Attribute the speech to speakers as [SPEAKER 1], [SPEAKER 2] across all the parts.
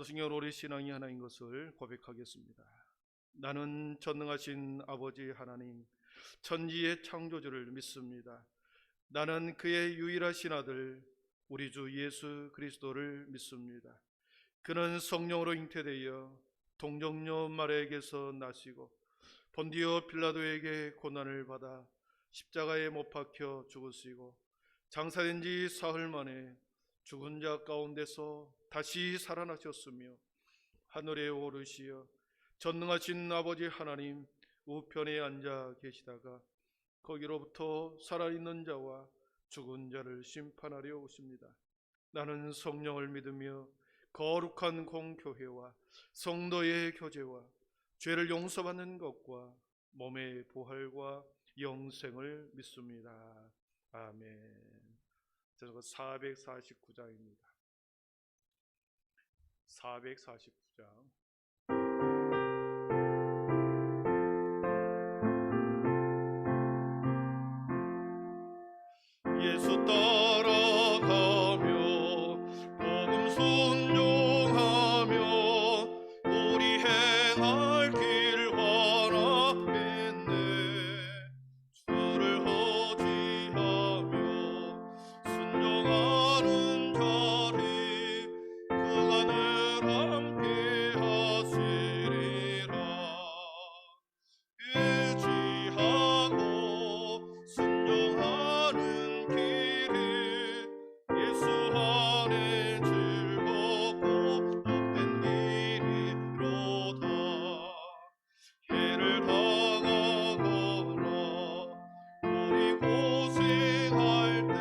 [SPEAKER 1] 저도 성경으로 우리 신앙이 하나인 것을 고백하겠습니다. 나는 전능하신 아버지 하나님, 천지의 창조주를 믿습니다. 나는 그의 유일하신 아들 우리 주 예수 그리스도를 믿습니다. 그는 성령으로 잉태되어 동정녀 마리아에게서 나시고 본디오 빌라도에게 고난을 받아 십자가에 못 박혀 죽으시고 장사된 지 사흘 만에 죽은 자 가운데서 다시 살아나셨으며 하늘에 오르시어 전능하신 아버지 하나님 우편에 앉아 계시다가 거기로부터 살아있는 자와 죽은 자를 심판하려 오십니다. 나는 성령을 믿으며 거룩한 공교회와 성도의 교제와 죄를 용서받는 것과 몸의 부활과 영생을 믿습니다. 아멘. 저는 449장입니다. 449장. 예수 따라가며 복음 순종하며 우리 행할 길 환합했네. 주를 의지하며 순종하는 자리 그가 늘 함께 하시리라. 의지하고 순종하는 길이 예수 안에 즐겁고 복된 길이로다. 해를 당하거나 우리 고생할 때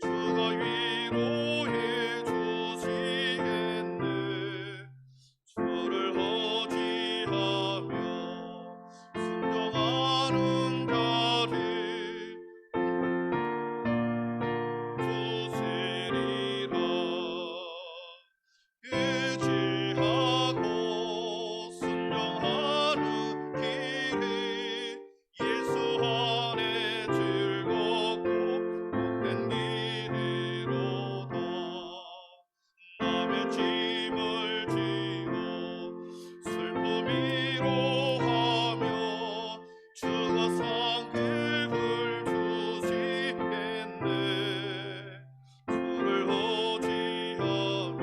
[SPEAKER 1] 주가 위로해 주시겠네. 주를 의지하며 순종하는 자리 주시리라. 의지하고 순종하는 길이 예수 안에 즐겁고 복된 길이로다. 남의 짐을 지고 슬픔 위로하며 주가 상급을 주시겠네. 주를 의지하며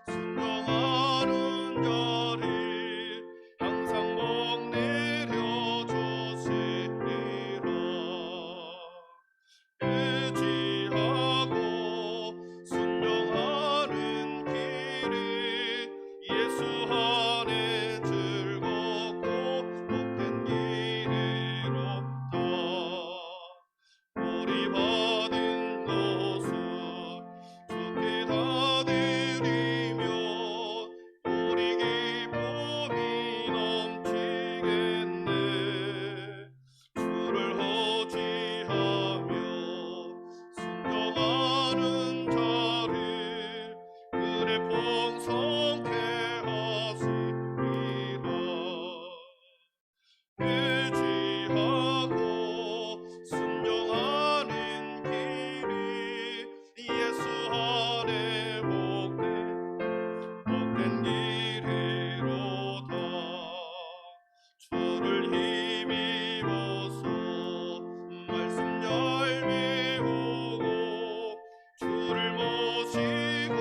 [SPEAKER 1] 순종하는 자리 항상 복 내려 주시리라. 의지하고 순종하는 길이 예수 안에 즐겁고 복된 길이로다. 우리 받은 것을 주께 다 드리며 우리 기쁨이 넘치겠네. 주를 의지하며 순종하는 자리 그래 풍성케 하시리라. 의지하고 순종하는 길이 예수 안에 복된 길이로다. 주를 힘입어서 말씀 잘 배우고 주를 모시고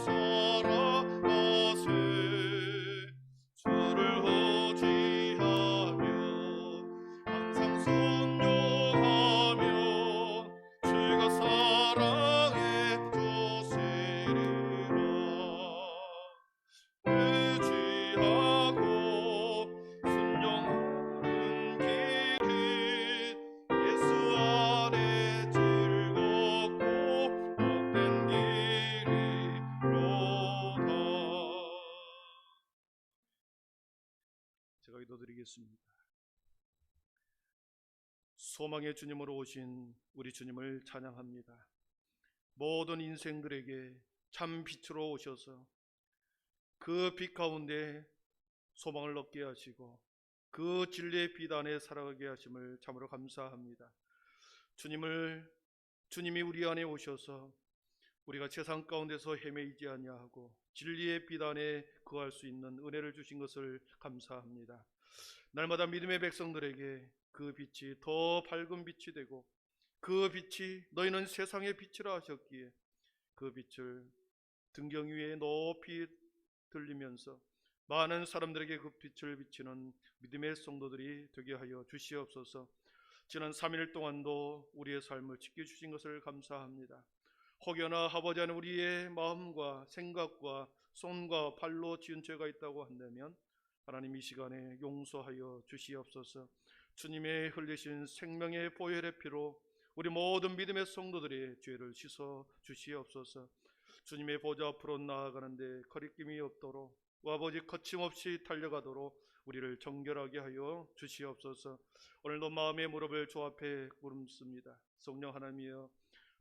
[SPEAKER 1] 살아가세. 주를 의지하며 항상 순종하며 주가 사랑해 주시리라. 의지하고 순종하는 길이 예수 안에 즐겁고 복된 길이로다. 제가 기도드리겠습니다. 소망의 주님으로 오신 우리 주님을 찬양합니다. 모든 인생들에게 참 빛으로 오셔서 그 빛 가운데 소망을 얻게 하시고 그 진리의 빛 안에 살아가게 하심을 참으로 감사합니다. 주님이 우리 안에 오셔서 우리가 세상 가운데서 헤매이지 아니하고 진리의 비단에 거할 수 있는 은혜를 주신 것을 감사합니다. 날마다 믿음의 백성들에게 그 빛이 더 밝은 빛이 되고, 그 빛이 너희는 세상의 빛이라 하셨기에 그 빛을 등경 위에 높이 들리면서 많은 사람들에게 그 빛을 비치는 믿음의 성도들이 되게 하여 주시옵소서. 지난 3일 동안도 우리의 삶을 지켜주신 것을 감사합니다. 혹여나 아버지 하나님 우리의 마음과 생각과 손과 발로 지은 죄가 있다고 한다면 하나님 이 시간에 용서하여 주시옵소서. 주님의 흘리신 생명의 보혈의 피로 우리 모든 믿음의 성도들의 죄를 씻어 주시옵소서. 주님의 보좌 앞으로 나아가는데 거리낌이 없도록 아버지 거침없이 달려가도록 우리를 정결하게 하여 주시옵소서. 오늘도 마음의 무릎을 주 앞에 꿇습니다. 성령 하나님이여,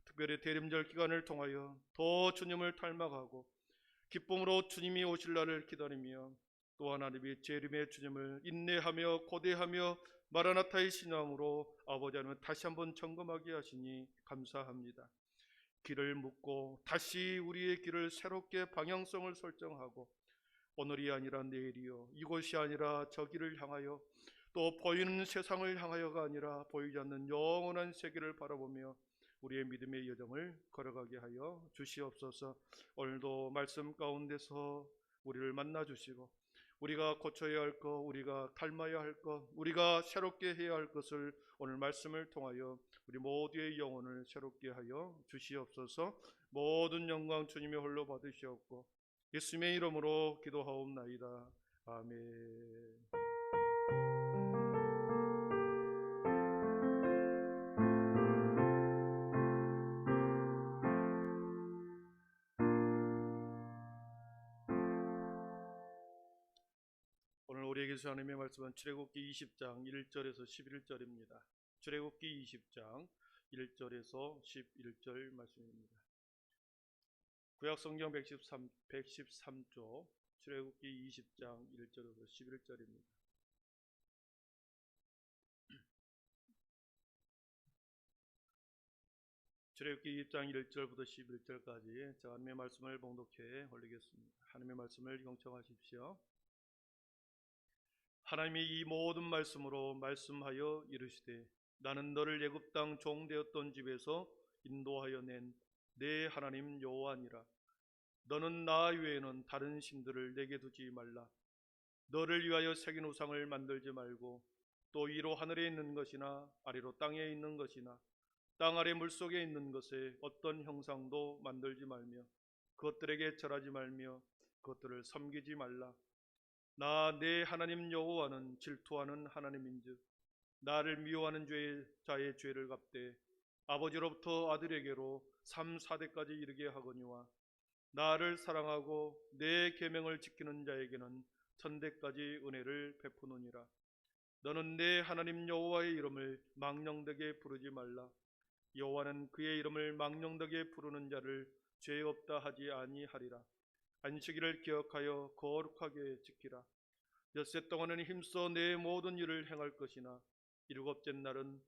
[SPEAKER 1] 특별히 대림절 기간을 통하여 더 주님을 닮아가고 기쁨으로 주님이 오실 날을 기다리며 또 하나님이 재림의 주님을 인내하며 고대하며 마라나타의 신앙으로 아버지 하나님 다시 한번 점검하게 하시니 감사합니다. 길을 묻고 다시 우리의 길을 새롭게 방향성을 설정하고 오늘이 아니라 내일이요, 이곳이 아니라 저기를 향하여, 또 보이는 세상을 향하여가 아니라 보이지 않는 영원한 세계를 바라보며 우리의 믿음의 여정을 걸어가게 하여 주시옵소서. 오늘도 말씀 가운데서 우리를 만나 주시고 우리가 고쳐야 할 것, 우리가 닮아야 할 것, 우리가 새롭게 해야 할 것을 오늘 말씀을 통하여 우리 모두의 영혼을 새롭게 하여 주시옵소서. 모든 영광 주님의 홀로 받으시옵고 예수님의 이름으로 기도하옵나이다. 아멘. 오늘 우리에게 주신 하나님의 말씀은 출애굽기 20장 1절에서 11절입니다. 출애굽기 20장 1절에서 11절 말씀입니다. 구약성경 113쪽 출애굽기 20장 1절에서 11절입니다. 출애굽기 20장 1절부터 11절까지 저 하나님의 말씀을 봉독해 올리겠습니다. 하나님의 말씀을 경청하십시오. 하나님이 이 모든 말씀으로 말씀하여 이르시되 나는 너를 애굽 땅 종 되었던 집에서 인도하여 낸 내 하나님 여호와니라. 너는 나 외에는 다른 신들을 내게 두지 말라. 너를 위하여 새긴 우상을 만들지 말고 또 위로 하늘에 있는 것이나 아래로 땅에 있는 것이나 땅 아래 물속에 있는 것에 어떤 형상도 만들지 말며 그것들에게 절하지 말며 그것들을 섬기지 말라. 나 내 하나님 여호와는 질투하는 하나님인즉 나를 미워하는 자의 죄를 갚되 아버지로부터 아들에게로 3, 4대까지 이르게 하거니와 나를 사랑하고 내 계명을 지키는 자에게는 천대까지 은혜를 베푸느니라. 너는 내 하나님 여호와의 이름을 망령되게 부르지 말라. 여호와는 그의 이름을 망령되게 부르는 자를 죄 없다 하지 아니하리라. 안식일을 기억하여 거룩하게 지키라. 엿새 동안은 힘써 내 모든 일을 행할 것이나 일곱째 날은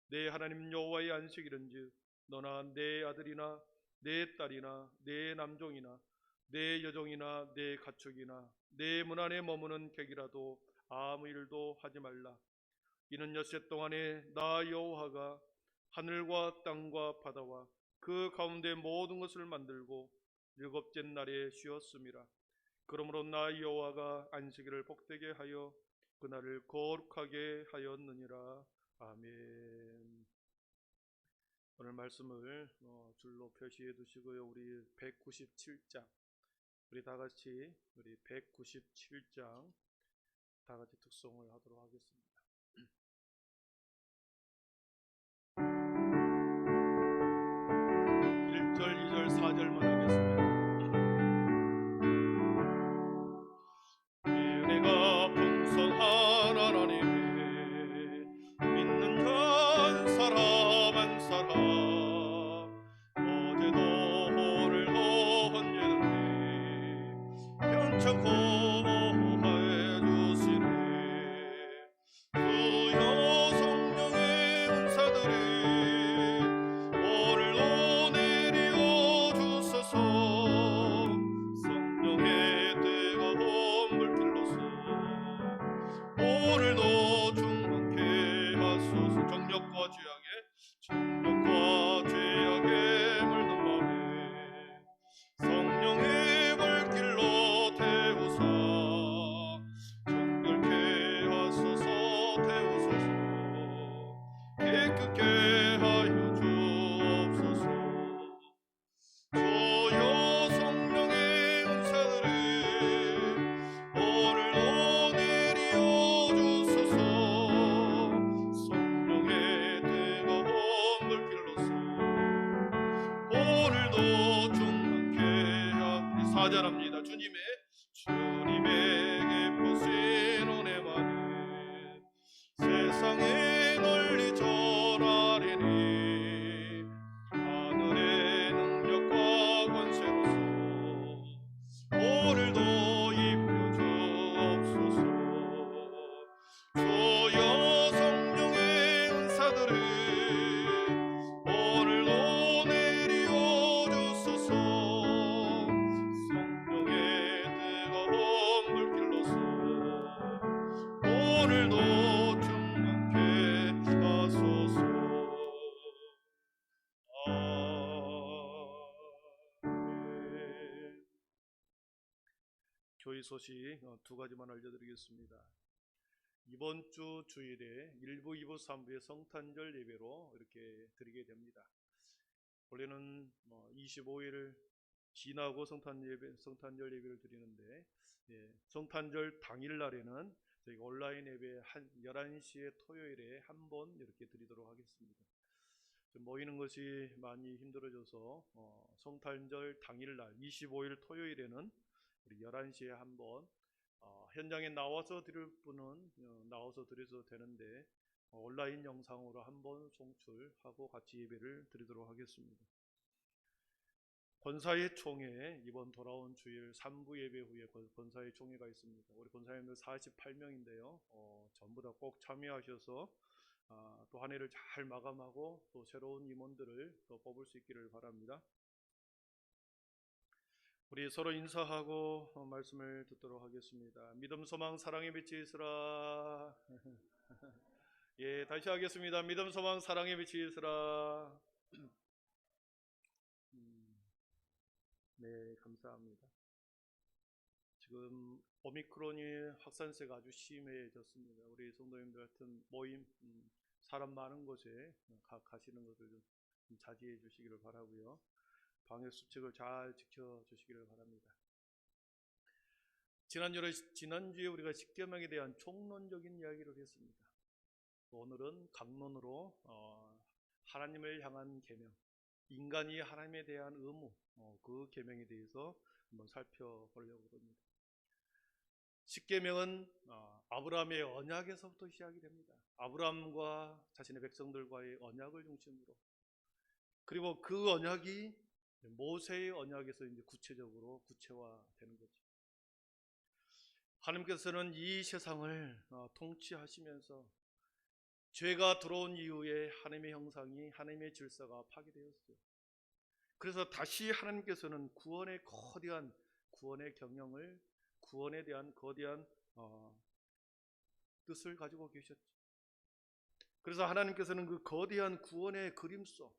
[SPEAKER 1] 내 하나님 여호와의 안식일은즉 너나 내 아들이나 내 딸이나 내 남종이나 내 여종이나 내 가축이나 내 문 안에 머무는 객이라도 아무 일도 하지 말라. 이는 엿새 동안에 나 여호와가 하늘과 땅과 바다와 그 가운데 모든 것을 만들고 일곱째 날에 쉬었음이라. 그러므로 나 여호와가 안식일을 복되게 하여 그날을 거룩하게 하였느니라. 아멘. 오늘 말씀을 줄로 표시해 두시고요. 우리 197장 우리 다같이 197장 다같이 특송을 하도록 하겠습니다. 1절, 2절, 4절만 하겠습니다. 이 은혜가 풍성한 하나님의 믿는 한 사람 한 사람 어제도 오늘도 언제든지 편찮고 보호해 주시네. 그 찬양합니다. 주님의 기쁘신 은혜만이 세상에 널리 전하리니 하늘의 능력과 권세로서 오늘도 입혀주옵소서. 주여 성령의 은사들을 오늘도 내리어 주소서. 성령의 뜨거운 불길로서 오늘도 충만케 하소서. 아멘. 교회 소식 두 가지만 알려드리겠습니다. 이번 주 주일에 1부, 2부, 3부의 성탄절 예배로 이렇게 드리게 됩니다. 원래는 25일 지나고 성탄절 예배를 드리는데, 성탄절 당일날에는 저희가 온라인 예배 11시에 토요일에 한 번 이렇게 드리도록 하겠습니다. 좀 모이는 것이 많이 힘들어져서 성탄절 당일날 25일 토요일에는 우리 11시에 한번 현장에 나와서 드릴 분은 나와서 드려도 되는데 온라인 영상으로 한번 송출하고 같이 예배를 드리도록 하겠습니다. 권사의 총회, 이번 돌아온 주일 3부 예배 후에 권사의 총회가 있습니다. 우리 권사님들 48명인데요 전부 다 꼭 참여하셔서 또 한 해를 잘 마감하고 또 새로운 임원들을 또 뽑을 수 있기를 바랍니다. 우리 서로 인사하고 말씀을 듣도록 하겠습니다. 믿음, 소망, 사랑의 빛이 있으라. 예, 다시 하겠습니다. 믿음, 소망, 사랑의 빛이 있으라. 네, 감사합니다. 지금 오미크론이 확산세가 아주 심해졌습니다. 우리 성도님들 같은 모임, 사람 많은 곳에 가시는 것을 좀 자제해 주시기를 바라고요. 방역 수칙을 잘 지켜주시기를 바랍니다. 지난주에 우리가 십계명에 대한 총론적인 이야기를 했습니다. 오늘은 강론으로 하나님을 향한 계명, 인간이 하나님에 대한 의무, 그 계명에 대해서 한번 살펴보려고 합니다. 십계명은 아브라함의 언약에서부터 시작이 됩니다. 아브라함과 자신의 백성들과의 언약을 중심으로, 그리고 그 언약이 모세의 언약에서 이제 구체적으로 구체화되는 거죠. 하나님께서는 이 세상을 통치하시면서 죄가 들어온 이후에 하나님의 형상이, 하나님의 질서가 파괴되었어요. 그래서 다시 하나님께서는 구원의 거대한 구원의 경영을, 구원에 대한 거대한 뜻을 가지고 계셨죠. 그래서 하나님께서는 그 거대한 구원의 그림 속,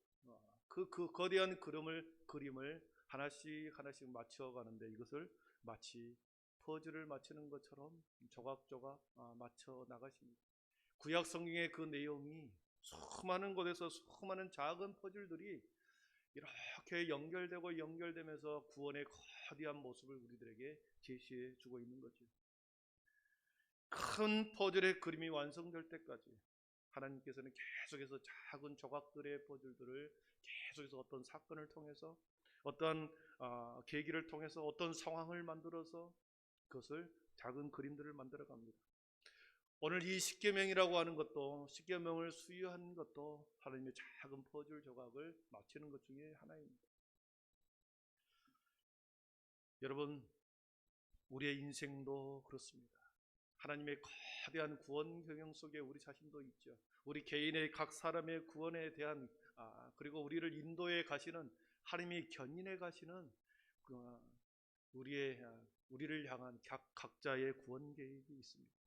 [SPEAKER 1] 그 거대한 그림을 하나씩 맞춰가는데, 이것을 마치 퍼즐을 맞추는 것처럼 조각조각 맞춰 나가십니다. 구약 성경의 그 내용이 수많은 곳에서 수많은 작은 퍼즐들이 이렇게 연결되면서 구원의 거대한 모습을 우리들에게 제시해 주고 있는 거죠. 큰 퍼즐의 그림이 완성될 때까지 하나님께서는 계속해서 작은 조각들의 퍼즐들을 계속해서 어떤 사건을 통해서, 어떤 계기를 통해서, 어떤 상황을 만들어서 그것을 작은 그림들을 만들어 갑니다. 오늘 이 십계명이라고 하는 것도, 십계명을 수여한 것도 하나님의 작은 퍼즐 조각을 맞추는 것 중에 하나입니다. 여러분, 우리의 인생도 그렇습니다. 하나님의 거대한 구원 경영 속에 우리 자신도 있죠. 우리 개인의 각 사람의 구원에 대한 그리고 우리를 인도해 가시는, 하나님이 견인해 가시는 우리를 향한 각자의 구원 계획이 있습니다.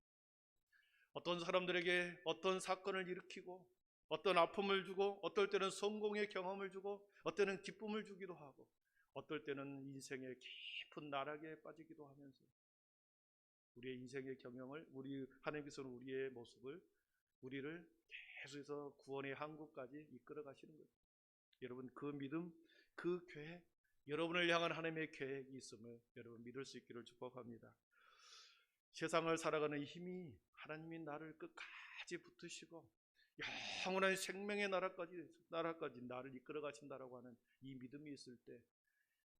[SPEAKER 1] 어떤 사람들에게 어떤 사건을 일으키고, 어떤 아픔을 주고, 어떨 때는 성공의 경험을 주고, 어떨 때는 기쁨을 주기도 하고, 어떨 때는 인생의 깊은 나락에 빠지기도 하면서 우리의 인생의 경영을, 하나님께서는 우리의 모습을, 우리를 계속해서 구원의 항구까지 이끌어 가시는 거죠. 여러분, 그 믿음, 그 계획, 여러분을 향한 하나님의 계획이 있음을 여러분 믿을 수 있기를 축복합니다. 세상을 살아가는 힘이 하나님이 나를 끝까지 붙드시고 영원한 생명의 나라까지 나를 이끌어 가신다라고 하는 이 믿음이 있을 때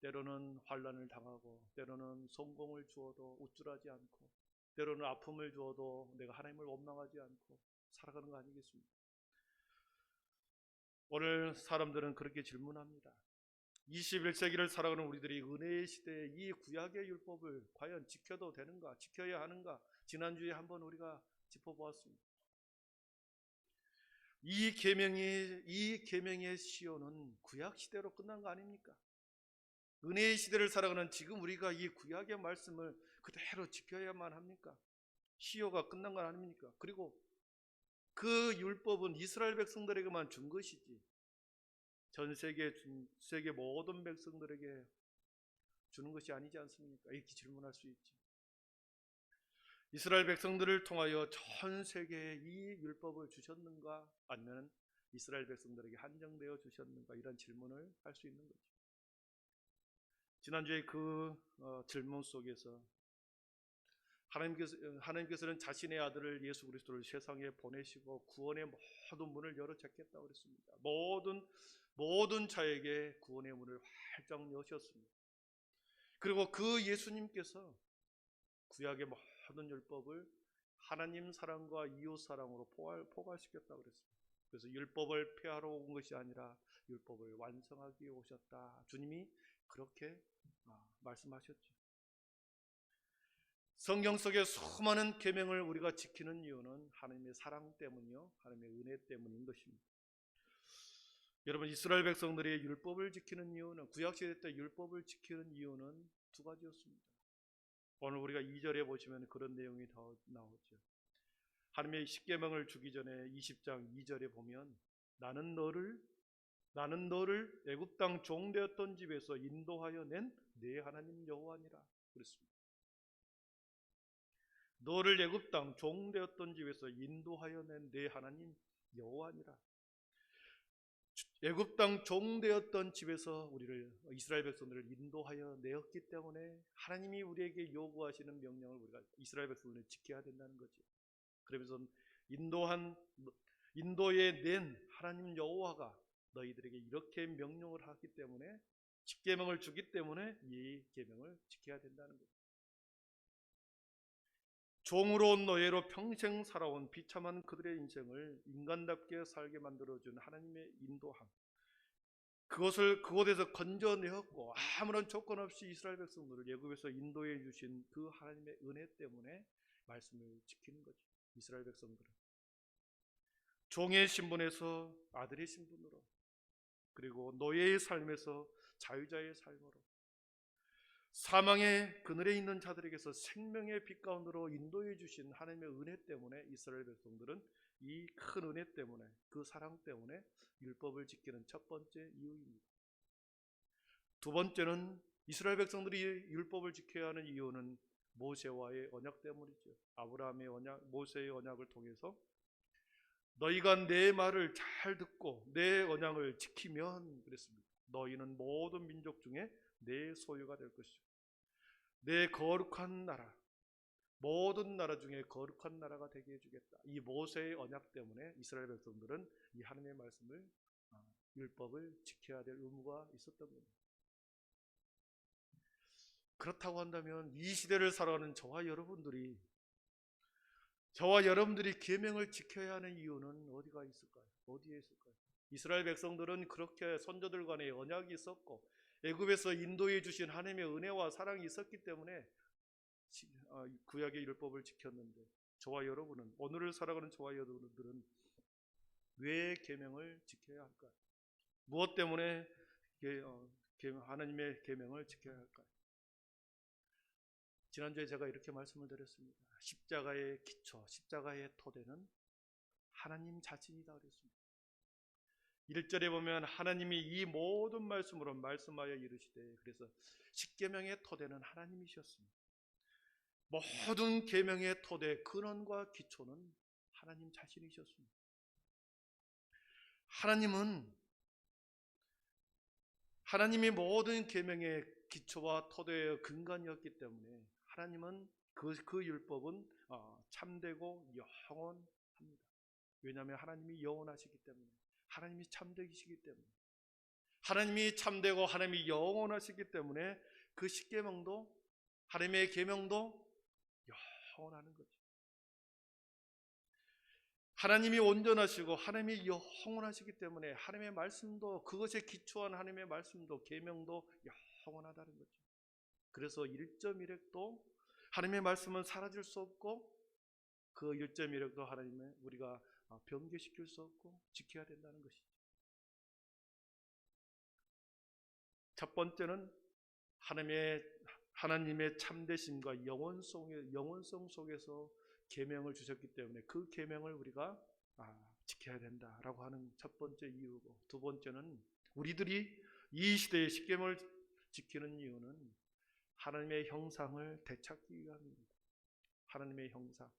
[SPEAKER 1] 때로는 환난을 당하고 때로는 성공을 주어도 우쭐하지 않고 때로는 아픔을 주어도 내가 하나님을 원망하지 않고 살아가는 거 아니겠습니까? 오늘 사람들은 그렇게 질문합니다. 21세기를 살아가는 우리들이 은혜의 시대에 이 구약의 율법을 과연 지켜도 되는가, 지켜야 하는가? 지난주에 한번 우리가 짚어보았습니다. 이 계명의 시효는 구약 시대로 끝난 거 아닙니까? 은혜의 시대를 살아가는 지금 우리가 이 구약의 말씀을 그대로 지켜야만 합니까? 시효가 끝난 건 아닙니까? 그리고 그 율법은 이스라엘 백성들에게만 준 것이지 전 세계 모든 백성들에게 주는 것이 아니지 않습니까? 이렇게 질문할 수 있지. 이스라엘 백성들을 통하여 전 세계에 이 율법을 주셨는가? 아니면 이스라엘 백성들에게 한정되어 주셨는가? 이런 질문을 할 수 있는 거죠. 지난주에 그 질문 속에서 하나님께서는 자신의 아들을 예수 그리스도를 세상에 보내시고 구원의 모든 문을 열어 제꼈다고 그랬습니다. 모든 자에게 구원의 문을 활짝 여셨습니다. 그리고 그 예수님께서 구약의 모든 율법을 하나님 사랑과 이웃 사랑으로 포괄시켰다고 그랬습니다. 그래서 율법을 폐하러 온 것이 아니라 율법을 완성하기 위해 오셨다. 주님이 그렇게 말씀하셨죠. 성경 속의 수많은 계명을 우리가 지키는 이유는 하나님의 사랑 때문이요, 하나님의 은혜 때문인 것입니다. 여러분, 이스라엘 백성들이 율법을 지키는 이유는, 구약시대 때 율법을 지키는 이유는 두 가지였습니다. 오늘 우리가 2절에 보시면 그런 내용이 더 나오죠. 하나님의 십계명을 주기 전에 20장 2절에 보면 나는 너를 애굽 땅 종되었던 집에서 인도하여 낸 네 하나님 여호와니라 그랬습니다. 너를 애굽 땅 종되었던 집에서 인도하여 낸 네 하나님 여호와니라. 애굽 땅 종되었던 집에서 우리를 이스라엘 백성들을 인도하여 내었기 때문에 하나님이 우리에게 요구하시는 명령을 우리가 이스라엘 백성들은 지켜야 된다는 거죠. 그러면서 인도에 낸 하나님 여호와가 너희들에게 이렇게 명령을 하기 때문에 십계명을 주기 때문에 이 계명을 지켜야 된다는 거죠. 종으로 온 노예로 평생 살아온 비참한 그들의 인생을 인간답게 살게 만들어준 하나님의 인도함, 그곳에서 건져내었고 아무런 조건 없이 이스라엘 백성들을 애굽에서 인도해 주신 그 하나님의 은혜 때문에 말씀을 지키는 거죠. 이스라엘 백성들은 종의 신분에서 아들의 신분으로, 그리고 노예의 삶에서 자유자의 삶으로, 사망의 그늘에 있는 자들에게서 생명의 빛 가운데로 인도해 주신 하나님의 은혜 때문에 이스라엘 백성들은 이 큰 은혜 때문에, 그 사랑 때문에 율법을 지키는 첫 번째 이유입니다. 두 번째는 이스라엘 백성들이 율법을 지켜야 하는 이유는 모세와의 언약 때문이죠. 아브라함의 언약, 모세의 언약을 통해서 너희가 내 말을 잘 듣고 내 언약을 지키면 그랬습니다. 너희는 모든 민족 중에 내 소유가 될 것이고 내 거룩한 나라, 모든 나라 중에 거룩한 나라가 되게 해주겠다. 이 모세의 언약 때문에 이스라엘 백성들은 이 하나님의 말씀을, 율법을 지켜야 될 의무가 있었던 겁니다. 그렇다고 한다면 이 시대를 살아가는 저와 여러분들이 계명을 지켜야 하는 이유는 어디에 있을까요? 이스라엘 백성들은 그렇게 선조들 간에 언약이 있었고 애굽에서 인도해 주신 하나님의 은혜와 사랑이 있었기 때문에 구약의 율법을 지켰는데, 오늘을 살아가는 저와 여러분들은 왜 계명을 지켜야 할까요? 무엇 때문에 하나님의 계명을 지켜야 할까요? 지난주에 제가 이렇게 말씀을 드렸습니다. 십자가의 기초, 십자가의 토대는 하나님 자신이다 그랬습니다. 1절에 보면 하나님이 이 모든 말씀으로 말씀하여 이르시되, 그래서 십계명의 토대는 하나님이셨습니다. 모든 계명의 토대, 근원과 기초는 하나님 자신이셨습니다. 하나님이 모든 계명의 기초와 토대의 근간이었기 때문에 하나님은 그 율법은 참되고 영원합니다. 왜냐하면 하나님이 영원하시기 때문에, 하나님이 참되시기 때문에. 하나님이 참되고 하나님이 영원하시기 때문에 그 십계명도, 하나님의 계명도 영원하는 거죠. 하나님이 온전하시고 하나님이 영원하시기 때문에 하나님의 말씀도, 그것에 기초한 하나님의 말씀도, 계명도 영원하다는 거죠. 그래서 1.1핵도 하나님의 말씀은 사라질 수 없고, 그 1.1핵도 하나님의 우리가 변개시킬 수 없고 지켜야 된다는 것이죠. 첫 번째는 하나님의 참되심과 영원성 속에서 계명을 주셨기 때문에 그 계명을 우리가 지켜야 된다라고 하는 첫 번째 이유고, 두 번째는 우리들이 이 시대의 십계명을 지키는 이유는 하나님의 형상을 되찾기 위함입니다. 하나님의 형상.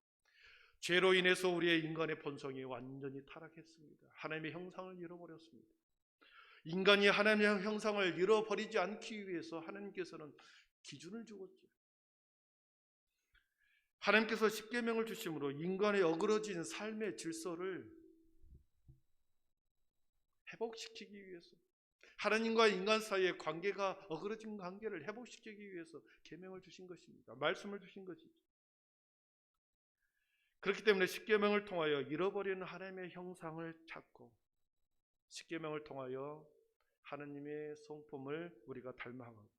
[SPEAKER 1] 죄로 인해서 우리의 인간의 본성이 완전히 타락했습니다. 하나님의 형상을 잃어버렸습니다. 인간이 하나님의 형상을 잃어버리지 않기 위해서 하나님께서는 기준을 주었죠. 하나님께서 십계명을 주심으로 인간의 어그러진 삶의 질서를 회복시키기 위해서, 하나님과 인간 사이의 관계가 어그러진 관계를 회복시키기 위해서 계명을 주신 것입니다. 말씀을 주신 것이죠. 그렇기 때문에 십계명을 통하여 잃어버리는 하나님의 형상을 찾고, 십계명을 통하여 하나님의 성품을 우리가 닮아가고,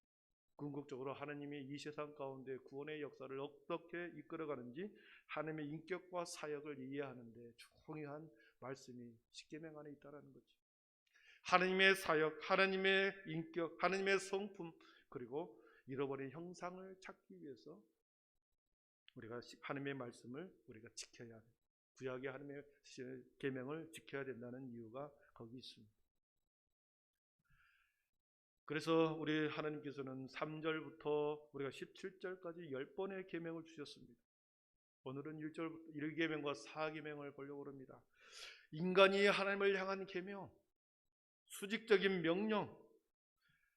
[SPEAKER 1] 궁극적으로 하나님이 이 세상 가운데 구원의 역사를 어떻게 이끌어가는지 하나님의 인격과 사역을 이해하는 데 중요한 말씀이 십계명 안에 있다는 거죠. 하나님의 사역, 하나님의 인격, 하나님의 성품, 그리고 잃어버린 형상을 찾기 위해서 우리가 하나님의 말씀을 우리가 지켜야 합니다. 구약의 하나님의 계명을 지켜야 된다는 이유가 거기 있습니다. 그래서 우리 하나님께서는 3절부터 우리가 17절까지 10번의 계명을 주셨습니다. 오늘은 1계명과 4계명을 보려고 합니다. 인간이 하나님을 향한 계명, 수직적인 명령,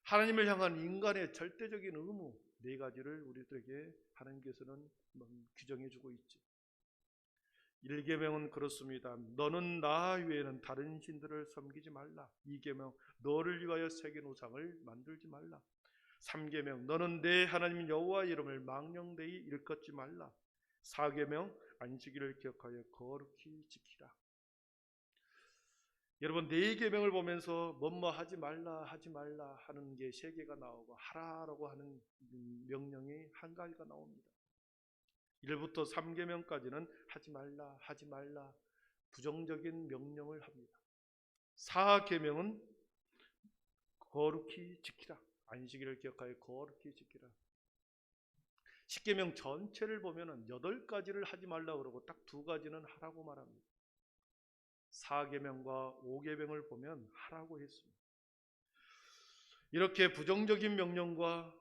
[SPEAKER 1] 하나님을 향한 인간의 절대적인 의무, 네 가지를 우리들에게 하나님께서는 규정해 주고 있죠. 1계명은 그렇습니다. 너는 나 외에는 다른 신들을 섬기지 말라. 2계명, 너를 위하여 새긴 우상을 만들지 말라. 3계명, 너는 내 하나님 여호와 이름을 망령되이 일컫지 말라. 4계명, 안식일을 기억하여 거룩히 지키라. 여러분, 4계명을 보면서 뭐뭐 하지 말라 하는 게 3개가 나오고, 하라라고 하는 명령이 한 가지가 나옵니다. 1부터 3계명까지는 하지 말라 부정적인 명령을 합니다. 4계명은 거룩히 지키라. 안식일을 기억하여 거룩히 지키라. 10계명 전체를 보면은 8가지를 하지 말라 그러고 딱 2가지는 하라고 말합니다. 4계명과 5계명을 보면 하라고 했습니다. 이렇게 부정적인 명령과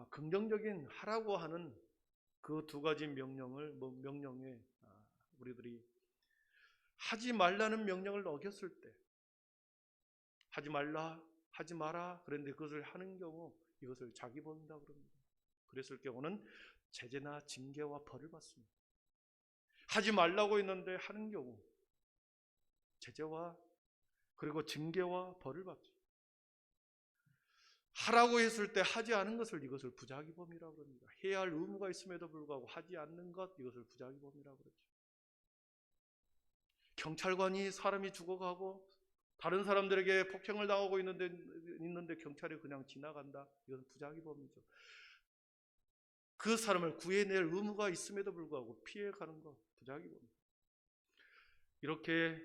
[SPEAKER 1] 긍정적인 하라고 하는 그 2가지 명령에 우리들이 하지 말라는 명령을 어겼을 때, 하지 말라, 하지 마라 그런데 그것을 하는 경우 이것을 자기범이다 그럽니다. 그랬을 경우는 제재나 징계와 벌을 받습니다. 하지 말라고 했는데 하는 경우 제재와 그리고 징계와 벌을 받죠. 하라고 했을 때 하지 않은 것을 이것을 부작위범이라고 합니다. 해야 할 의무가 있음에도 불구하고 하지 않는 것, 이것을 부작위범이라고 그러죠. 경찰관이 사람이 죽어가고 다른 사람들에게 폭행을 당하고 있는데 경찰이 그냥 지나간다, 이것은 부작위범이죠. 그 사람을 구해낼 의무가 있음에도 불구하고 피해가는 것, 부작위범입니다. 이렇게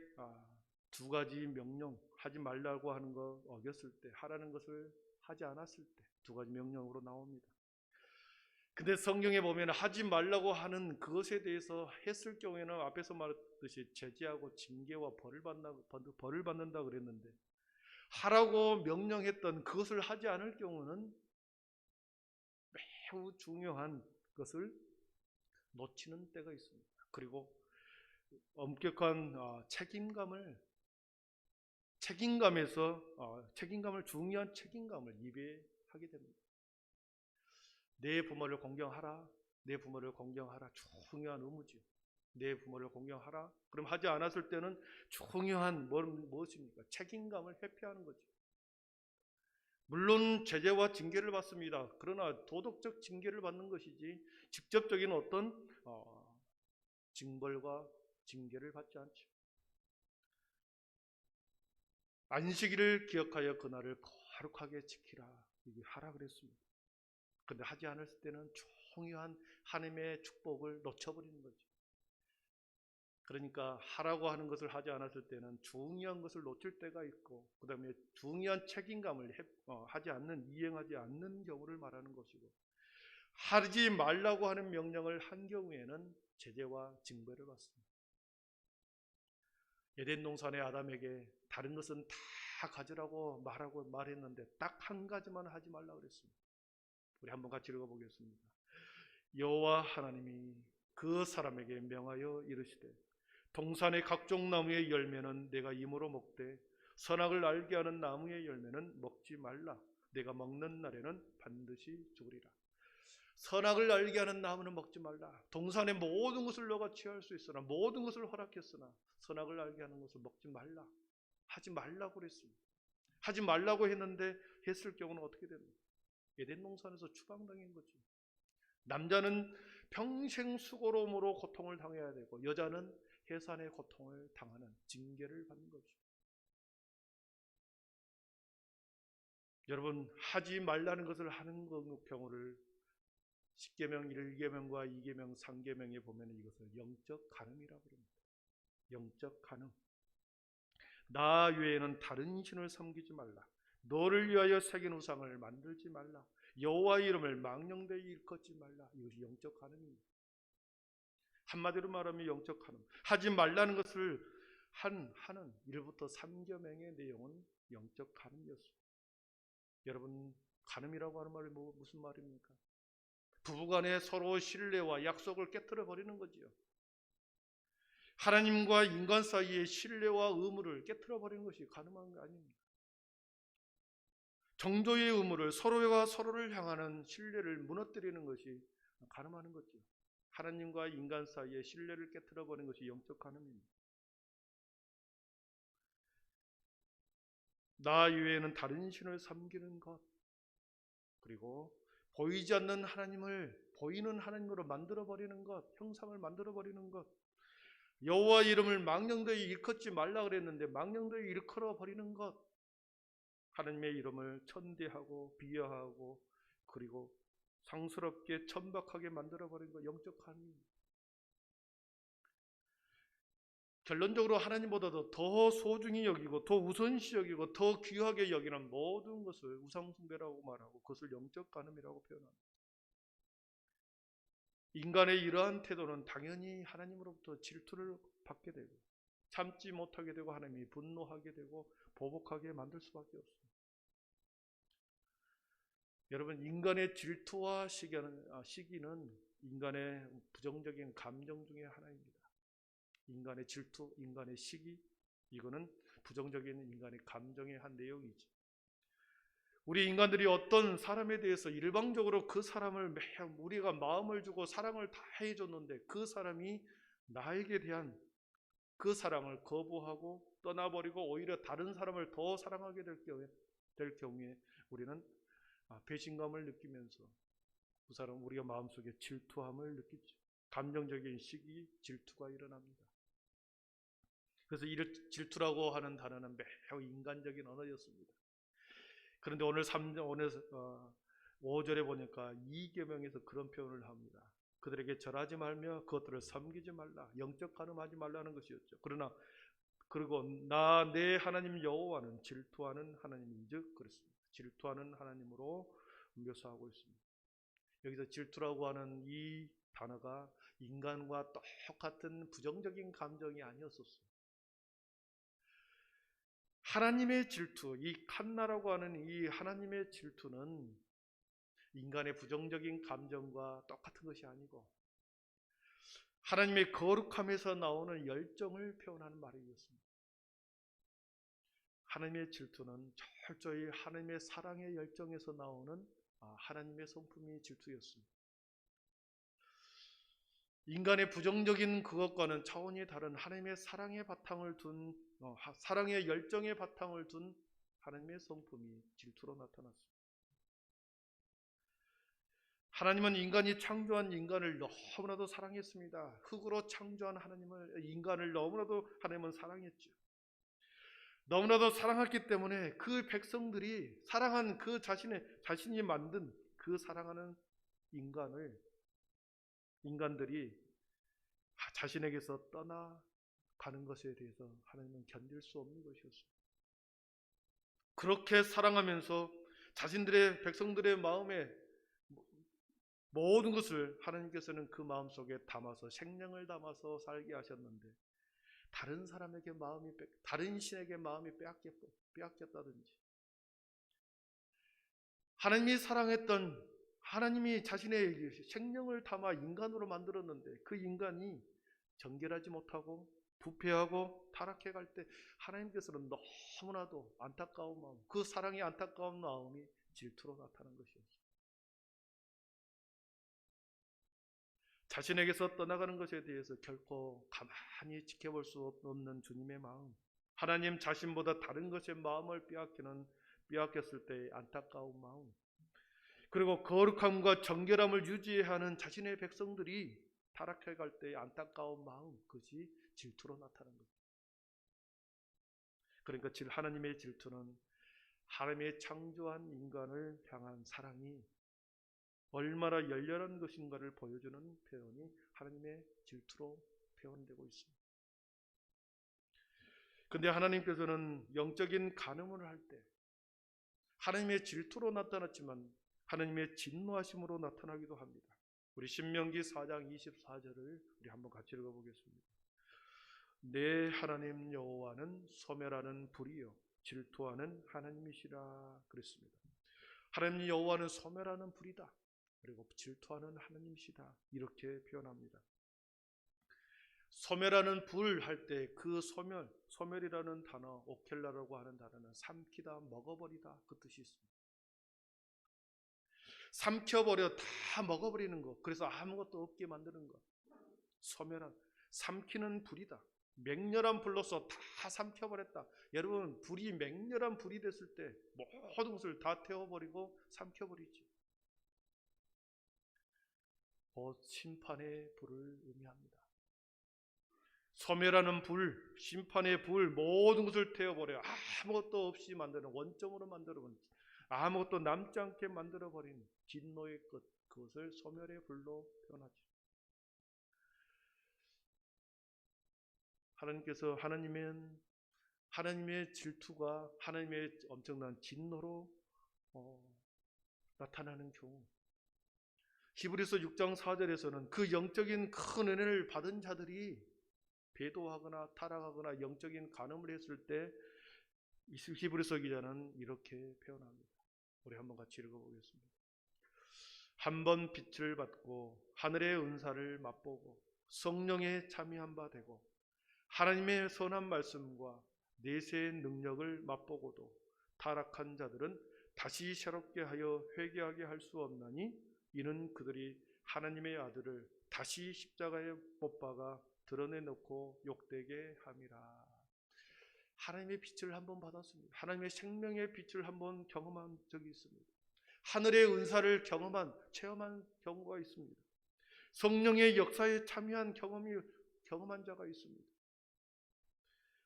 [SPEAKER 1] 2가지 명령, 하지 말라고 하는 거 어겼을 때, 하라는 것을 하지 않았을 때 2가지 명령으로 나옵니다. 근데 성경에 보면 하지 말라고 하는 그것에 대해서 했을 경우에는 앞에서 말했듯이 제재하고 징계와 벌을 받는다 그랬는데, 하라고 명령했던 그것을 하지 않을 경우는 매우 중요한 것을 놓치는 때가 있습니다. 그리고 엄격한 중요한 책임감을 이배하게 됩니다. 내 부모를 공경하라. 내 부모를 공경하라. 중요한 의무지요. 내 부모를 공경하라. 그럼 하지 않았을 때는 중요한 무엇입니까? 책임감을 회피하는 거죠. 물론 제재와 징계를 받습니다. 그러나 도덕적 징계를 받는 것이지 직접적인 어떤 징벌과 징계를 받지 않죠. 안식일을 기억하여 그날을 거룩하게 지키라, 이게 하라 그랬습니다. 그런데 하지 않았을 때는 중요한 하나님의 축복을 놓쳐버리는 거죠. 그러니까 하라고 하는 것을 하지 않았을 때는 중요한 것을 놓칠 때가 있고, 그 다음에 중요한 책임감을 이행하지 않는 경우를 말하는 것이고, 하지 말라고 하는 명령을 한 경우에는 제재와 징벌을 받습니다. 에덴 동산의 아담에게 다른 것은 다 가지라고 말했는데 딱 한 가지만 하지 말라고 그랬습니다. 우리 한번 같이 읽어보겠습니다. 여호와 하나님이 그 사람에게 명하여 이르시되 동산의 각종 나무의 열매는 내가 임으로 먹되 선악을 알게 하는 나무의 열매는 먹지 말라. 내가 먹는 날에는 반드시 죽으리라. 선악을 알게 하는 나무는 먹지 말라. 동산의 모든 것을 너가 취할 수 있으나, 모든 것을 허락했으나 선악을 알게 하는 것을 먹지 말라. 하지 말라고 그랬습니다. 하지 말라고 했을 경우는 어떻게 됩니까? 에덴 동산에서 추방당한 거죠. 남자는 평생 수고로움으로 고통을 당해야 되고, 여자는 해산의 고통을 당하는 징계를 받는 거죠. 여러분, 하지 말라는 것을 하는 경우를 10계명, 1계명과 2계명, 3계명에 보면 이것을 영적 간음이라고 합니다. 영적 간음. 나 외에는 다른 신을 섬기지 말라. 너를 위하여 새긴 우상을 만들지 말라. 여호와의 이름을 망령되이 일컫지 말라. 이것이 영적 간음입니다. 한마디로 말하면 영적 간음. 하지 말라는 것을 하는 1부터 3계명의 내용은 영적 간음이었습니다. 여러분, 간음이라고 하는 말이 무슨 말입니까? 부부간에 서로 신뢰와 약속을 깨뜨려 버리는 거지요. 하나님과 인간 사이의 신뢰와 의무를 깨뜨려 버리는 것이 간음한 거 아닙니까? 정조의 의무를, 서로가 서로를 향하는 신뢰를 무너뜨리는 것이 간음하는 거죠. 하나님과 인간 사이의 신뢰를 깨뜨려 버리는 것이 영적 간음입니다. 나 이외에는 다른 신을 섬기는 것, 그리고 보이지 않는 하나님을 보이는 하나님으로 만들어버리는 것, 형상을 만들어버리는 것, 여호와 이름을 망령되이 일컫지 말라 그랬는데 망령되이 일컬어 버리는 것, 하나님의 이름을 천대하고 비하하고 그리고 상스럽게 천박하게 만들어버린 것, 영적 간음입니다. 결론적으로 하나님보다도 더 소중히 여기고 더 우선시 여기고 더 귀하게 여기는 모든 것을 우상숭배라고 말하고 그것을 영적 간음이라고 표현합니다. 인간의 이러한 태도는 당연히 하나님으로부터 질투를 받게 되고 참지 못하게 되고 하나님이 분노하게 되고 보복하게 만들 수밖에 없습니다. 여러분, 인간의 질투와 시기는 인간의 부정적인 감정 중에 하나입니다. 인간의 질투, 인간의 시기, 이거는 부정적인 인간의 감정의 한 내용이죠. 우리 인간들이 어떤 사람에 대해서 일방적으로 그 사람을 우리가 마음을 주고 사랑을 다 해줬는데 그 사람이 나에게 대한 그 사랑을 거부하고 떠나버리고 오히려 다른 사람을 더 사랑하게 될 경우에 우리는 배신감을 느끼면서 그 사람 우리가 마음속에 질투함을 느끼죠. 감정적인 시기, 질투가 일어납니다. 그래서 이 질투라고 하는 단어는 매우 인간적인 언어였습니다. 그런데 오늘 5절에 보니까 2계명에서 그런 표현을 합니다. 그들에게 절하지 말며 그것들을 섬기지 말라. 영적 간음하지 말라는 것이었죠. 그리고 내 하나님 여호와는 질투하는 하나님인즉 그렇습니다. 질투하는 하나님으로 묘사하고 있습니다. 여기서 질투라고 하는 이 단어가 인간과 똑같은 부정적인 감정이 아니었었어요. 하나님의 질투, 이 칸나라고 하는 이 하나님의 질투는 인간의 부정적인 감정과 똑같은 것이 아니고 하나님의 거룩함에서 나오는 열정을 표현하는 말이었습니다. 하나님의 질투는 철저히 하나님의 사랑의 열정에서 나오는 하나님의 성품이 질투였습니다. 인간의 부정적인 그것과는 차원이 다른 하나님의 사랑의 바탕을 둔 사랑의 열정의 바탕을 둔 하나님의 성품이 질투로 나타났습니다. 하나님은 인간이 창조한 인간을 너무나도 사랑했습니다. 흙으로 창조한 인간을 너무나도 하나님은 사랑했죠. 너무나도 사랑했기 때문에 그 백성들이 사랑한 그 자신이 만든 그 사랑하는 인간들이 자신에게서 떠나가는 것에 대해서 하나님은 견딜 수 없는 것이었습니다. 그렇게 사랑하면서 자신들의 백성들의 마음에 모든 것을 하나님께서는 그 마음속에 담아서 생명을 담아서 살게 하셨는데 다른 신에게 마음이 빼앗겼다든지 하나님이 사랑했던 하나님이 자신의 생명을 담아 인간으로 만들었는데 그 인간이 정결하지 못하고 부패하고 타락해 갈 때 하나님께서는 너무나도 안타까운 마음, 그 사랑이 안타까운 마음이 질투로 나타난 것이었습니다. 자신에게서 떠나가는 것에 대해서 결코 가만히 지켜볼 수 없는 주님의 마음, 하나님 자신보다 다른 것에 마음을 빼앗겼을 때의 안타까운 마음, 그리고 거룩함과 정결함을 유지해야 하는 자신의 백성들이 타락해 갈 때의 안타까운 마음, 그것이 질투로 나타난 것. 그러니까 하나님의 질투는 하나님의 창조한 인간을 향한 사랑이 얼마나 열렬한 것인가를 보여주는 표현이 하나님의 질투로 표현되고 있습니다. 그런데 하나님께서는 영적인 간음을 할 때 하나님의 질투로 나타났지만 하나님의 진노하심으로 나타나기도 합니다. 우리 신명기 4장 24절을 우리 한번 같이 읽어보겠습니다. 내 하나님 여호와는 소멸하는 불이요 질투하는 하나님이시라 그랬습니다. 하나님 여호와는 소멸하는 불이다. 그리고 질투하는 하나님이시다. 이렇게 표현합니다. 소멸하는 불 할 때 그 소멸이라는 단어, 오켈라라고 하는 단어는 삼키다, 먹어버리다 그 뜻이 있습니다. 삼켜버려, 다 먹어버리는 것, 그래서 아무것도 없게 만드는 것. 삼키는 불이다. 맹렬한 불로서 다 삼켜버렸다. 여러분, 맹렬한 불이 됐을 때 모든 것을 다 태워버리고 삼켜버리지. 심판의 불을 의미합니다. 소멸하는 불, 심판의 불, 모든 것을 태워버려 아무것도 없이 만드는, 원점으로 만들어버린, 아무것도 남지 않게 만들어버린 진노의 끝, 그것을 소멸의 불로 표현하죠. 하나님께서 하나님의 질투가 하나님의 엄청난 진노로 나타나는 경우, 히브리서 6장 4절에서는 그 영적인 큰 은혜를 받은 자들이 배도하거나 타락하거나 영적인 간음을 했을 때 히브리서 기자는 이렇게 표현합니다. 우리 한번 같이 읽어보겠습니다. 한 번 빛을 받고 하늘의 은사를 맛보고 성령에 참여한 바 되고 하나님의 선한 말씀과 내세의 능력을 맛보고도 타락한 자들은 다시 새롭게 하여 회개하게 할 수 없나니 이는 그들이 하나님의 아들을 다시 십자가에 못 박아 드러내놓고 욕되게 함이라. 하나님의 빛을 한번 받았습니다. 하나님의 생명의 빛을 한번 경험한 적이 있습니다. 하늘의 은사를 체험한 경우가 있습니다. 성령의 역사에 참여한 경험한 자가 있습니다.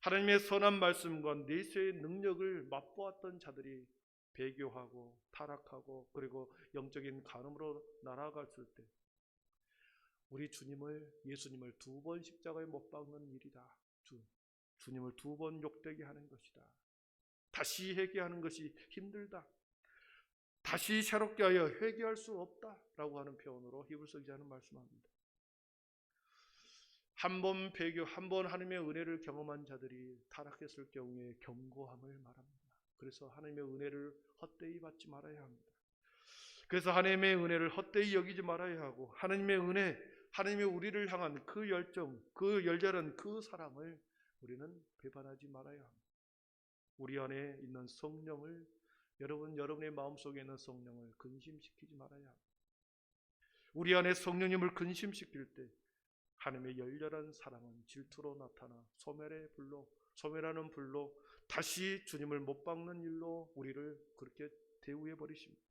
[SPEAKER 1] 하나님의 선한 말씀과 내세의 능력을 맛보았던 자들이 배교하고 타락하고 그리고 영적인 간음으로 날아갔을 때 우리 예수님을 2번 십자가에 못 박는 일이다. 주님을 2번 욕되게 하는 것이다. 다시 회개하는 것이 힘들다. 다시 새롭게 하여 회개할 수 없다라고 하는 표현으로 히브리서 기자는 말씀합니다. 한 번 하나님의 은혜를 경험한 자들이 타락했을 경우에 경고함을 말합니다. 그래서 하나님의 은혜를 헛되이 받지 말아야 합니다. 그래서 하나님의 은혜를 헛되이 여기지 말아야 하고 하나님의 우리를 향한 그 열정, 그 열렬한 그 사랑을 우리는 배반하지 말아야 합니다. 우리 안에 있는 성령을 여러분의 마음속에 있는 성령을 근심시키지 말아야 합니다. 우리 안에 성령님을 근심시킬 때 하나님의 열렬한 사랑은 질투로 나타나 소멸하는 불로 다시 주님을 못 박는 일로 우리를 그렇게 대우해 버리십니다.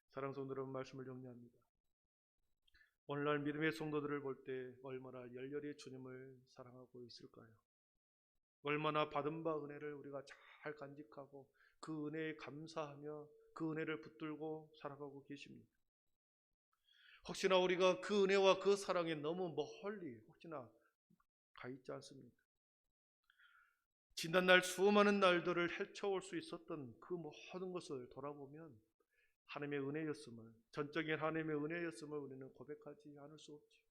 [SPEAKER 1] 사랑하는 성도들, 말씀을 정리합니다. 오늘날 믿음의 성도들을 볼 때 얼마나 열렬히 주님을 사랑하고 있을까요? 얼마나 받은 바 은혜를 우리가 잘 간직하고 그 은혜에 감사하며 그 은혜를 붙들고 살아가고 계십니다. 혹시나 우리가 그 은혜와 그 사랑에 너무 멀리 혹시나 가 있지 않습니까? 지난날 수많은 날들을 헤쳐올 수 있었던 그 모든 것을 돌아보면 하나님의 은혜였음을, 전적인 하나님의 은혜였음을 우리는 고백하지 않을 수 없죠.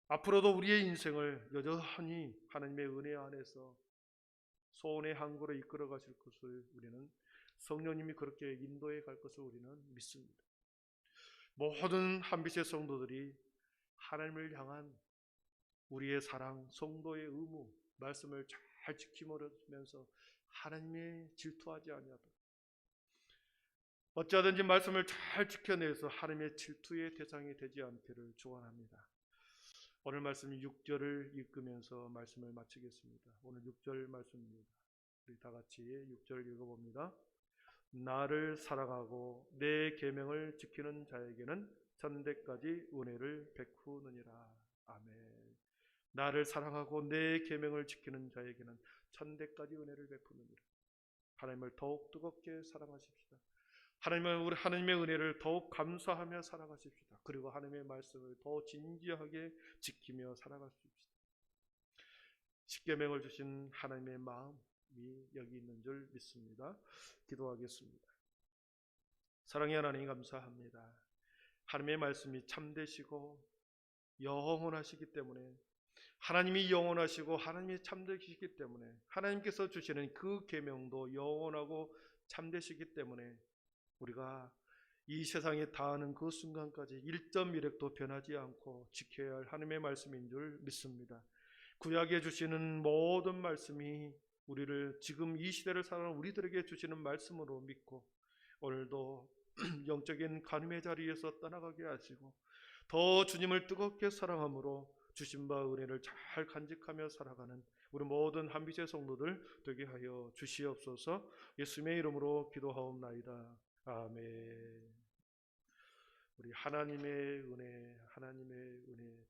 [SPEAKER 1] 앞으로도 우리의 인생을 여전히 하나님의 은혜 안에서 소원의 항구로 이끌어 가실 것을 우리는 성령님이 그렇게 인도해 갈 것을 우리는 믿습니다. 모든 한빛의 성도들이 하나님을 향한 우리의 사랑, 성도의 의무, 말씀을 잘 지키면서 하나님의 질투하지 아니하도록 어찌하든지 말씀을 잘 지켜내서 하나님의 질투의 대상이 되지 않기를 축원합니다. 오늘 말씀 6절을 읽으면서 말씀을 마치겠습니다. 오늘 6절 말씀입니다. 우리 다 같이 6절 읽어봅니다. 나를 사랑하고 내 계명을 지키는 자에게는 천대까지 은혜를 베푸느니라. 아멘. 나를 사랑하고 내 계명을 지키는 자에게는 천대까지 은혜를 베푸느니라. 하나님을 더욱 뜨겁게 사랑하십시다. 하나님의 은혜를 더욱 감사하며 살아가십시다. 그리고 하나님의 말씀을 더 진지하게 지키며 살아가십시다. 십계명을 주신 하나님의 마음이 여기 있는 줄 믿습니다. 기도하겠습니다. 사랑의 하나님, 감사합니다. 하나님의 말씀이 참되시고 영원하시기 때문에, 하나님이 영원하시고 하나님이 참되시기 때문에, 하나님께서 주시는 그 계명도 영원하고 참되시기 때문에 우리가 이 세상에 닿는 그 순간까지 1.1획도 변하지 않고 지켜야 할 하나님의 말씀인 줄 믿습니다. 구약에 주시는 모든 말씀이 우리를 지금 이 시대를 살아가는 우리들에게 주시는 말씀으로 믿고 오늘도 영적인 간음의 자리에서 떠나가게 하시고 더 주님을 뜨겁게 사랑함으로 주신 바 은혜를 잘 간직하며 살아가는 우리 모든 한빛의 성도들 되게 하여 주시옵소서. 예수님의 이름으로 기도하옵나이다. 아멘. 우리 하나님의 은혜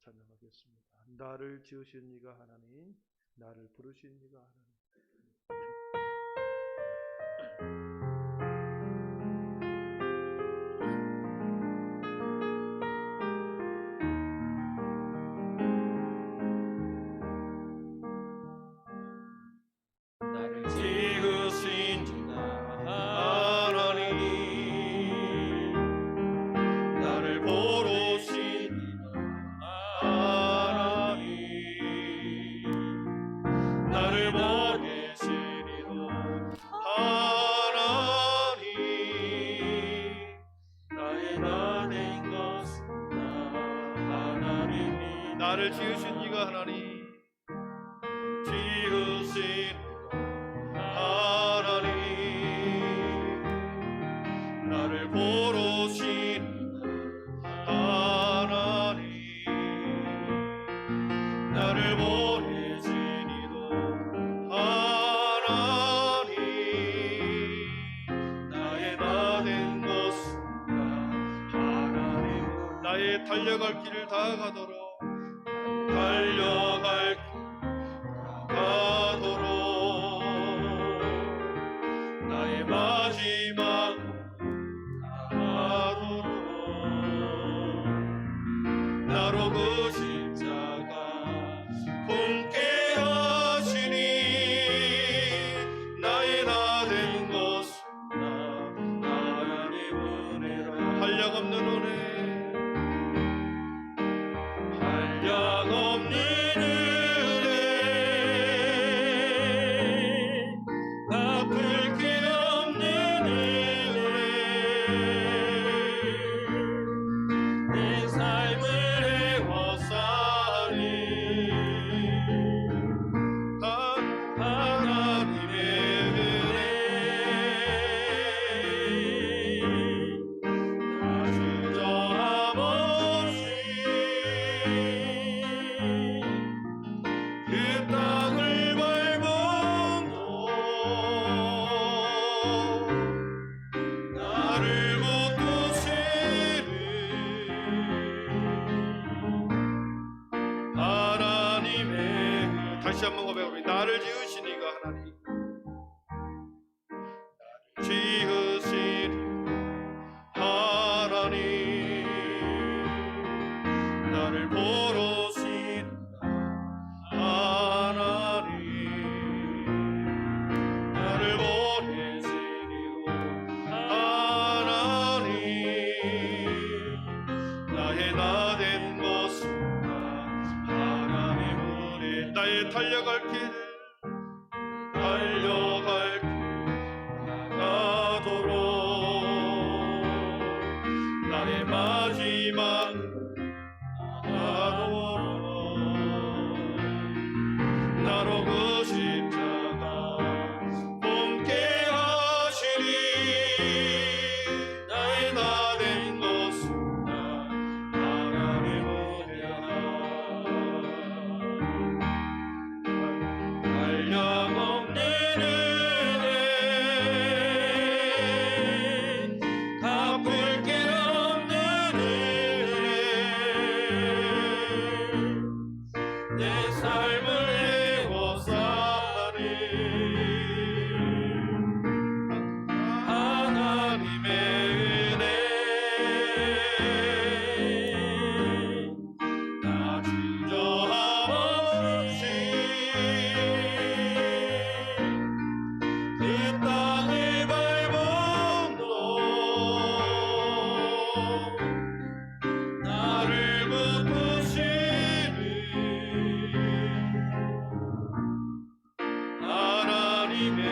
[SPEAKER 1] 찬양하겠습니다. 나를 지으신 이가 하나님, 나를 부르신 이가 하나님.
[SPEAKER 2] 나를 지으신 이가 하나님, 나를 보르신 이가 하나님, 나를 보게 하신 이도 하나님, 나의 나 된 것은 다 하나님이.
[SPEAKER 1] 나를 지으신 이가 하나님,
[SPEAKER 2] 지으신 하나님, 나를 보르신 하나님, 나를 보내신 이도 하나님, 나의 나 된 것은 다 하나님.
[SPEAKER 1] 나의 달려갈 길을 다 가도록
[SPEAKER 2] 달려갈 길 가도록 나의 마지막 가도록 나로 그 십자가 품게 하시니 나의 나 된 것은 나 하나님 은혜라.
[SPEAKER 1] 한량없는 은혜,
[SPEAKER 2] 한량없는 은혜, 갚을 길 없는 은혜, 내 삶을 헤워싸니 하나님의 은혜, 나 주저함 없이 그 땅을
[SPEAKER 1] 붙드시는 하나님의, 다시 한번 고백합니다. 나를 지으신 이가 하나님, 지으신 하나님, 나를 보러 오신 하나님, 나를 보내시리오 하나님, 나의 나 된 것은 하나님 은혜, 나의 달려갈 길 나가도록, 나의 마지막 나가도록, 나로 그 십자가 함께 하시리. 나의 나 된 것은 하나님 은혜야. 한량없는 은혜, 갚을 길 없는 은혜, 내 삶을 애워싸리. 하나님의 은혜, 나 주저함 없이 그 땅을 밟음도 나를 붙드시는 하나님의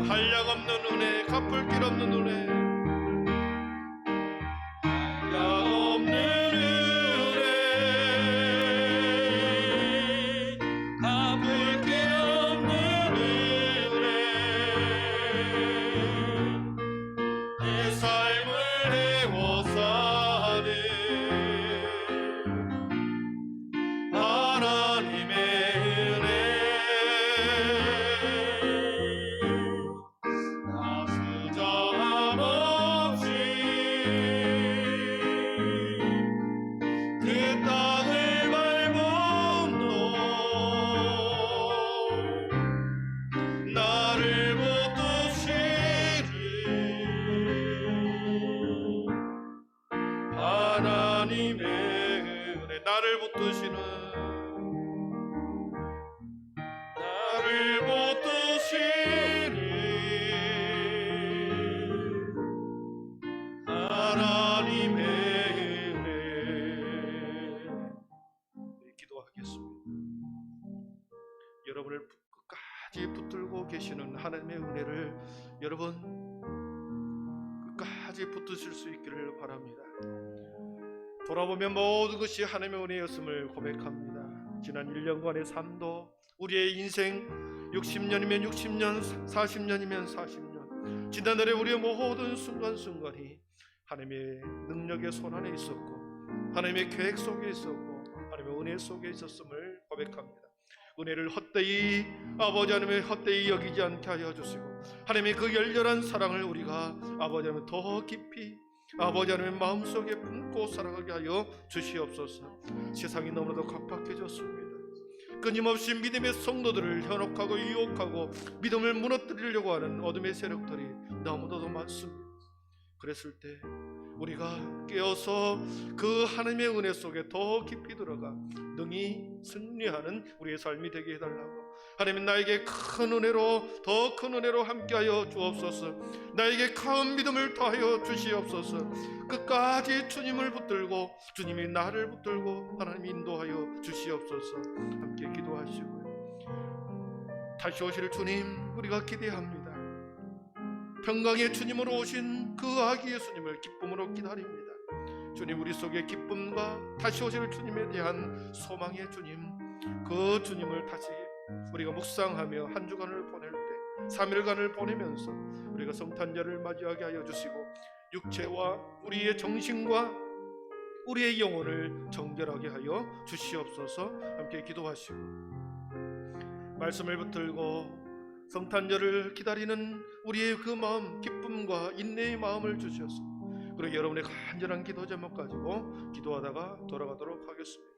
[SPEAKER 1] 한량없는 은혜, 갚을 길 없는 은혜, 한량없는 은혜, 갚을 길 없는 은혜, 내 삶을 애워싸네. 하나님의 은혜, 나 주저함 없이 그 땅을 밟음도 나를 붙드시는 하나님의 은혜, 나를 붙드시는, 나를 붙드시는 하나님의 은혜. 네, 기도하겠습니다. 여러분을 끝까지 붙들고 계시는 하나님의 은혜를 여러분 끝까지 붙드실 수 있기를 바랍니다. 돌아보면 모든 것이 하나님의 은혜였음을 고백합니다. 지난 1년간의 삶도, 우리의 인생 60년이면 60년, 40년이면 40년, 지난날의 우리의 모든 순간순간이 하나님의 능력의 손안에 있었고, 하나님의 계획 속에 있었고, 하나님의 은혜 속에 있었음을 고백합니다. 은혜를 헛되이, 아버지 하나님의 헛되이 여기지 않게 하여 주시고, 하나님의 그 열렬한 사랑을 우리가 아버지 하나님 더 깊이 아버지 하나님의 마음속에 품고 살아가게 하여 주시옵소서. 세상이 너무나도 각박해졌습니다. 끊임없이 믿음의 성도들을 현혹하고 유혹하고 믿음을 무너뜨리려고 하는 어둠의 세력들이 너무나도 많습니다. 그랬을 때 우리가 깨어서 그 하나님의 은혜 속에 더 깊이 들어가 능히 승리하는 우리의 삶이 되게 해달라고, 하나님 나에게 큰 은혜로, 더 큰 은혜로 함께하여 주옵소서. 나에게 큰 믿음을 더하여 주시옵소서. 끝까지 주님을 붙들고 주님이 나를 붙들고 하나님 인도하여 주시옵소서. 함께 기도하시고요. 다시 오실 주님 우리가 기대합니다. 평강의 주님으로 오신 그 아기 예수님을 기쁨으로 기다립니다. 주님, 우리 속에 기쁨과 다시 오실 주님에 대한 소망의 주님, 그 주님을 다시 우리가 묵상하며 한 주간을 보낼 때, 3일간을 보내면서 우리가 성탄절을 맞이하게 하여 주시고, 육체와 우리의 정신과 우리의 영혼을 정결하게 하여 주시옵소서. 함께 기도하시고 말씀을 붙들고 성탄절을 기다리는 우리의 그 마음, 기쁨과 인내의 마음을 주셔서 그리고 여러분의 간절한 기도 제목 가지고 기도하다가 돌아가도록 하겠습니다.